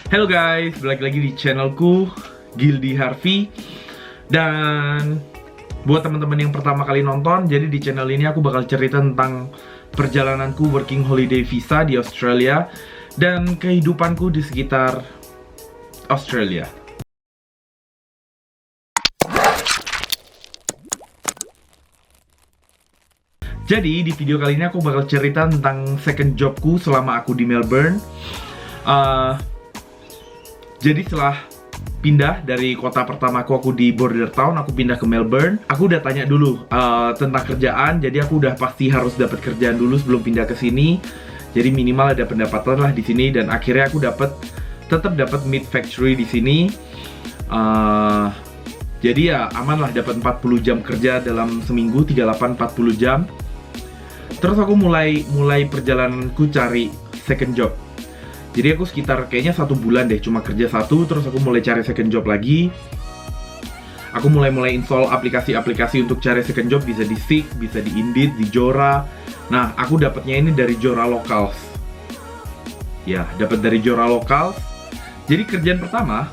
Halo guys, balik lagi di channelku Gildy Harvey. Dan buat teman-teman yang pertama kali nonton, jadi di channel ini aku bakal cerita tentang perjalananku working holiday visa di Australia dan kehidupanku di sekitar Australia. Jadi di video kali ini aku bakal cerita tentang second jobku selama aku di Melbourne. Jadi setelah pindah dari kota pertamaku, aku di border town, aku pindah ke Melbourne. Aku udah tanya dulu tentang kerjaan, jadi aku udah pasti harus dapat kerjaan dulu sebelum pindah ke sini. Jadi minimal ada pendapatan lah di sini, dan akhirnya aku tetap dapat meat factory di sini. Jadi ya aman lah, dapat 40 jam kerja dalam seminggu, 38-40 jam. Terus aku mulai perjalananku cari second job. Jadi aku sekitar kayaknya 1 bulan deh cuma kerja satu, terus aku mulai cari second job lagi. Aku mulai install aplikasi-aplikasi untuk cari second job, bisa di Seek, bisa di Indeed, di Jora. Nah, aku dapatnya ini dari Jora Locals. Ya, dapat dari Jora Locals. Jadi kerjaan pertama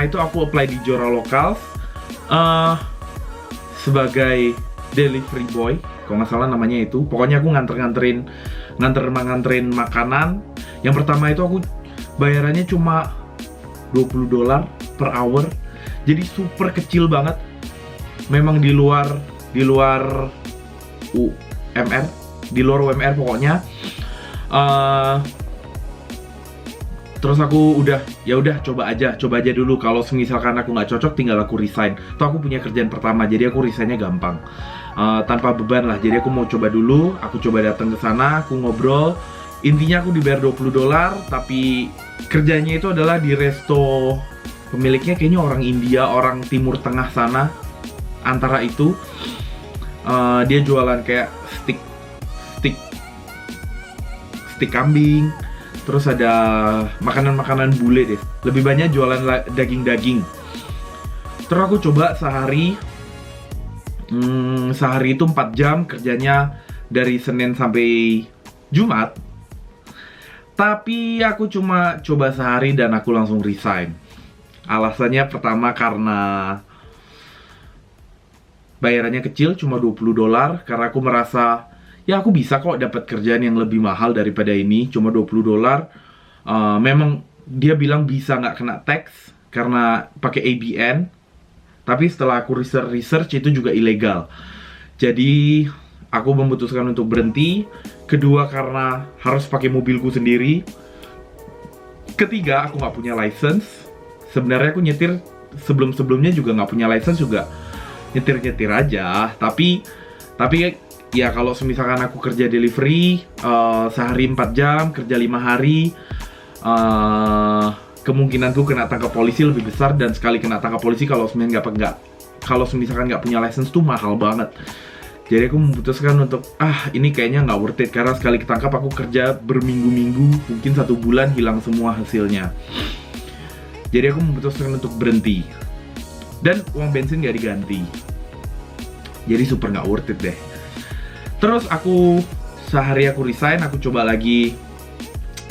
itu aku apply di Jora Locals sebagai delivery boy, kalau nggak salah namanya itu. Pokoknya aku nganterin makanan. Yang pertama itu aku bayarannya cuma $20 per hour. Jadi super kecil banget. Memang di luar UMR, di luar UMR pokoknya. Terus aku udah coba aja dulu. Kalau misalkan aku nggak cocok, tinggal aku resign. Tuh aku punya kerjaan pertama, jadi aku resignnya gampang, tanpa beban lah. Jadi aku mau coba dulu, aku coba datang ke sana, aku ngobrol. Intinya aku dibayar $20, tapi kerjanya itu adalah di resto. Pemiliknya kayaknya orang India, orang Timur Tengah sana, antara itu. Dia jualan kayak steak kambing. Terus ada makanan-makanan bule deh. Lebih banyak jualan daging-daging. Terus aku coba sehari itu 4 jam kerjanya dari Senin sampai Jumat. Tapi aku cuma coba sehari dan aku langsung resign. Alasannya pertama karena bayarannya kecil, cuma $20. Karena aku merasa ya aku bisa kok dapat kerjaan yang lebih mahal daripada ini, cuma $20. Memang dia bilang bisa nggak kena tax karena pakai ABN, tapi setelah aku research itu juga ilegal. Jadi aku memutuskan untuk berhenti. Kedua, karena harus pakai mobilku sendiri. Ketiga, aku nggak punya license. Sebenarnya aku nyetir sebelumnya juga nggak punya license, juga nyetir aja. Tapi ya kalau misalkan aku kerja delivery sehari 4 jam, kerja 5 hari, kemungkinanku kena tangkap polisi lebih besar. Dan sekali kena tangkap polisi, kalau misalkan nggak punya license tuh mahal banget. Jadi aku memutuskan untuk ini kayaknya nggak worth it, karena sekali ketangkap aku kerja berminggu-minggu, mungkin 1 bulan hilang semua hasilnya. Jadi aku memutuskan untuk berhenti, dan uang bensin nggak diganti. Jadi super nggak worth it deh. Terus sehari aku resign, aku coba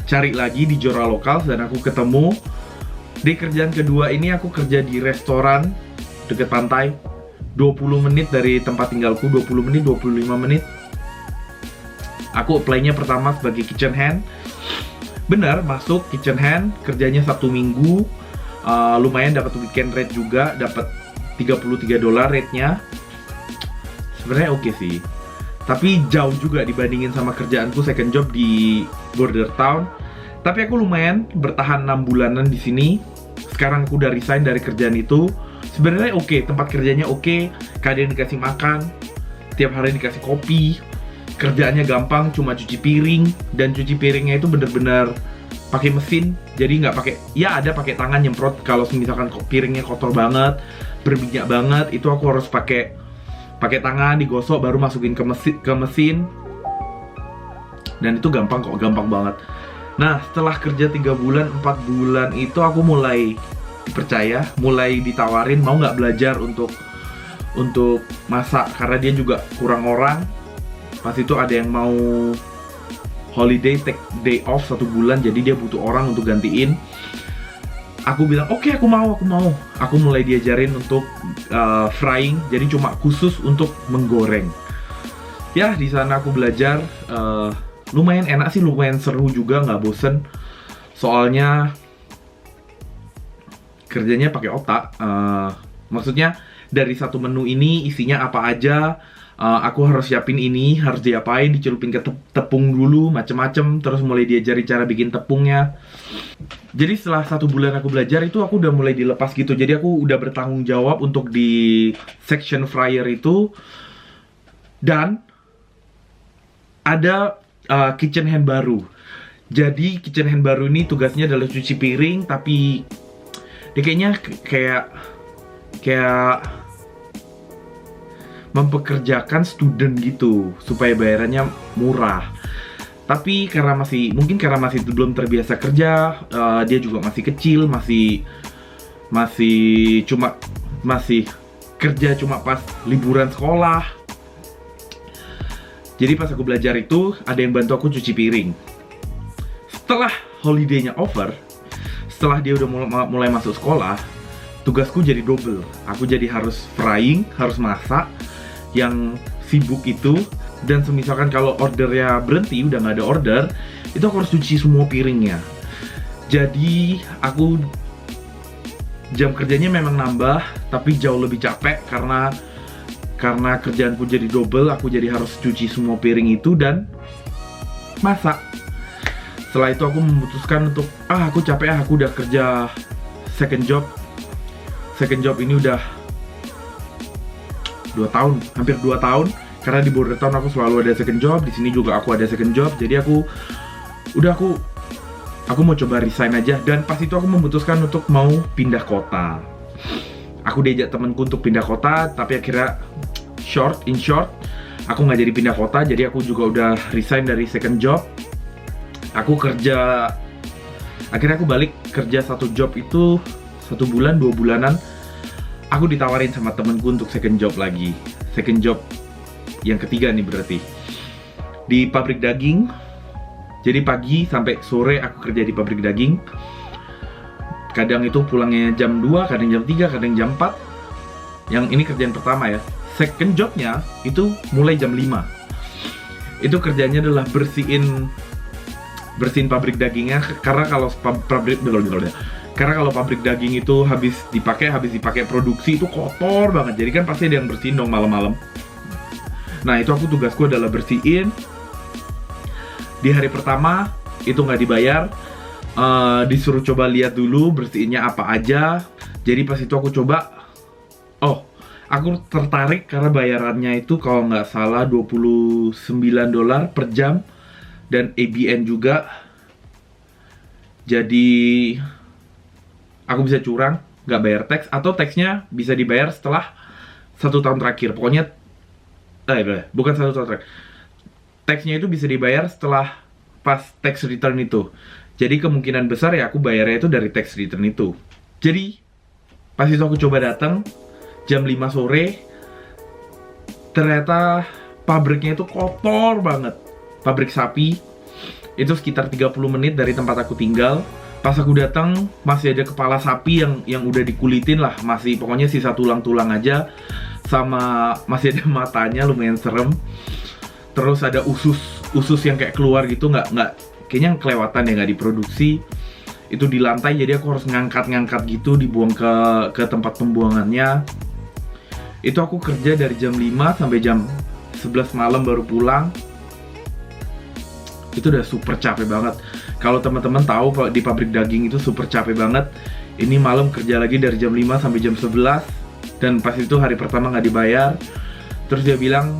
cari lagi di Jora Locals, dan aku ketemu di kerjaan kedua ini. Aku kerja di restoran deket pantai, 20 menit dari tempat tinggalku, 20 menit, 25 menit. Aku apply-nya pertama sebagai kitchen hand. Benar, masuk kitchen hand, kerjanya Sabtu Minggu. Lumayan, dapat weekend rate juga, dapat $33 rate-nya. Sebenarnya oke sih. Tapi jauh juga dibandingin sama kerjaanku second job di border town. Tapi aku lumayan bertahan 6 bulanan di sini. Sekarang aku udah resign dari kerjaan itu. Sebenarnya oke, tempat kerjanya oke. Kadang dikasih makan, tiap hari dikasih kopi. Kerjaannya gampang, cuma cuci piring. Dan cuci piringnya itu bener-bener pakai mesin. Jadi nggak pakai tangan nyemprot. Kalau misalkan piringnya kotor banget, berminyak banget, itu aku harus pakai tangan, digosok, baru masukin ke mesin. Dan itu gampang banget. Nah, setelah kerja 3 bulan, 4 bulan itu aku mulai dipercaya, mulai ditawarin mau nggak belajar untuk masak, karena dia juga kurang orang. Pas itu ada yang mau holiday, take day off 1 bulan, jadi dia butuh orang untuk gantiin. Aku bilang oke, aku mau. Aku mulai diajarin untuk frying, jadi cuma khusus untuk menggoreng. Ya, di sana aku belajar, lumayan enak sih, lumayan seru juga, nggak bosen. Soalnya kerjanya pakai otak. Maksudnya dari satu menu ini isinya apa aja, aku harus siapin ini, harus diapain, dicelupin ke tepung dulu, macem-macem, terus mulai diajari cara bikin tepungnya. Jadi setelah 1 bulan aku belajar itu, aku udah mulai dilepas gitu. Jadi aku udah bertanggung jawab untuk di section fryer itu. Dan ada kitchen hand baru. Jadi kitchen hand baru ini tugasnya adalah cuci piring, tapi dia kayaknya kayak mempekerjakan student gitu supaya bayarannya murah. Tapi mungkin karena masih belum terbiasa kerja, dia juga masih kecil, masih kerja cuma pas liburan sekolah. Jadi pas aku belajar itu, ada yang bantu aku cuci piring. Setelah holiday-nya over, setelah dia udah mulai masuk sekolah, tugasku jadi double. Aku jadi harus frying, harus masak, yang sibuk itu. Dan misalkan kalau ordernya berhenti, udah nggak ada order, itu aku harus cuci semua piringnya. Jadi aku jam kerjanya memang nambah, tapi jauh lebih capek karena kerjaanku jadi double. Aku jadi harus cuci semua piring itu dan masak. Setelah itu aku memutuskan untuk aku capek, aku udah kerja second job. Second job ini udah 2 tahun, hampir 2 tahun. Karena di Bordertown aku selalu ada second job, di sini juga aku ada second job. Jadi aku mau coba resign aja. Dan pas itu aku memutuskan untuk mau pindah kota. Aku diajak temanku untuk pindah kota, tapi akhirnya in short, aku nggak jadi pindah kota. Jadi aku juga udah resign dari second job. Akhirnya aku balik kerja 1 job itu 1 bulan, 2 bulanan. Aku ditawarin sama temenku untuk second job lagi. Second job yang ketiga nih berarti. Di pabrik daging. Jadi pagi sampai sore aku kerja di pabrik daging. Kadang itu pulangnya jam 2, kadang jam 3, kadang jam 4. Yang ini kerjaan pertama ya. Second jobnya itu mulai jam 5. Itu kerjanya adalah bersihin pabrik dagingnya. Karena kalau pabrik daging itu habis dipakai produksi itu kotor banget. Jadi kan pasti ada yang bersihin dong malam-malam. Nah itu tugasku adalah bersihin. Di hari pertama itu nggak dibayar, disuruh coba lihat dulu bersihinnya apa aja. Jadi pas itu aku coba, aku tertarik karena bayarannya itu kalau nggak salah $29 per jam. Dan ABN juga. Jadi aku bisa curang, nggak bayar teks, atau teksnya bisa dibayar setelah 1 tahun terakhir. Pokoknya bukan 1 tahun terakhir. Teksnya itu bisa dibayar setelah pas tax return itu. Jadi kemungkinan besar ya aku bayarnya itu dari tax return itu. Jadi pas itu aku coba datang jam 5 sore, ternyata pabriknya itu kotor banget. Pabrik sapi. Itu sekitar 30 menit dari tempat aku tinggal. Pas aku datang masih ada kepala sapi yang udah dikulitin lah, masih pokoknya sisa tulang-tulang aja, sama masih ada matanya, lumayan serem. Terus ada usus yang kayak keluar gitu, nggak kayaknya kelewatan ya, nggak diproduksi. Itu di lantai, jadi aku harus ngangkat gitu, dibuang ke tempat pembuangannya. Itu aku kerja dari jam 5 sampai jam 11 malam baru pulang. Itu udah super capek banget. Kalau teman-teman tahu di pabrik daging itu super capek banget. Ini malam kerja lagi dari jam 5 sampai jam 11. Dan pas itu hari pertama nggak dibayar. Terus dia bilang,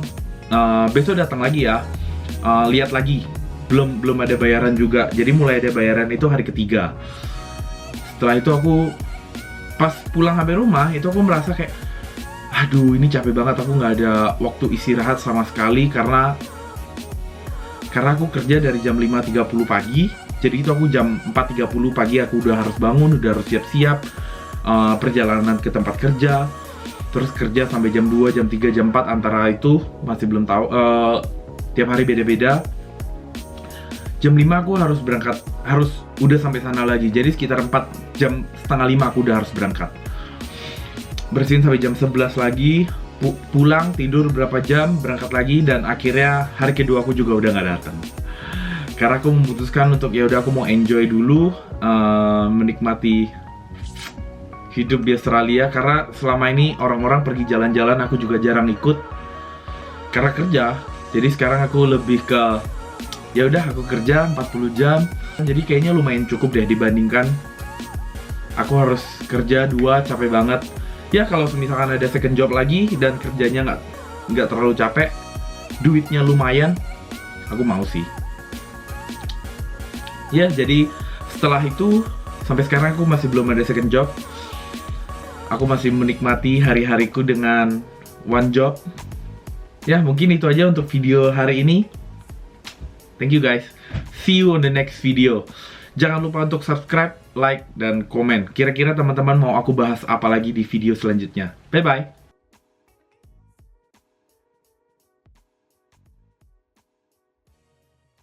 besok datang lagi ya, lihat lagi. Belum ada bayaran juga. Jadi mulai ada bayaran itu hari ketiga. Setelah itu aku pas pulang sampai rumah, itu aku merasa kayak, aduh ini capek banget. Aku nggak ada waktu istirahat sama sekali karena aku kerja dari jam 5.30 pagi. Jadi itu aku jam 4.30 pagi aku udah harus bangun, udah harus siap-siap, perjalanan ke tempat kerja. Terus kerja sampai jam 2, jam 3, jam 4, antara itu masih belum tahu, tiap hari beda-beda. jam 5 aku harus berangkat, harus udah sampai sana lagi. Jadi sekitar 4 jam setengah 5 aku udah harus berangkat. Bersihin sampai jam 11 lagi, pulang, tidur berapa jam, berangkat lagi, dan akhirnya hari kedua aku juga udah nggak datang. Karena aku memutuskan untuk ya udah aku mau enjoy dulu, menikmati hidup di Australia. Karena selama ini orang-orang pergi jalan-jalan, aku juga jarang ikut karena kerja. Jadi sekarang aku lebih ke ya udah aku kerja 40 jam. Jadi kayaknya lumayan cukup deh dibandingkan aku harus kerja 2, capek banget. Ya kalau misalkan ada second job lagi dan kerjanya nggak terlalu capek, duitnya lumayan, aku mau sih. Ya jadi setelah itu sampai sekarang aku masih belum ada second job. Aku masih menikmati hari-hariku dengan one job. Ya mungkin itu aja untuk video hari ini. Thank you guys. See you on the next video. Jangan lupa untuk subscribe, like, dan komen. Kira-kira teman-teman mau aku bahas apa lagi di video selanjutnya. Bye-bye.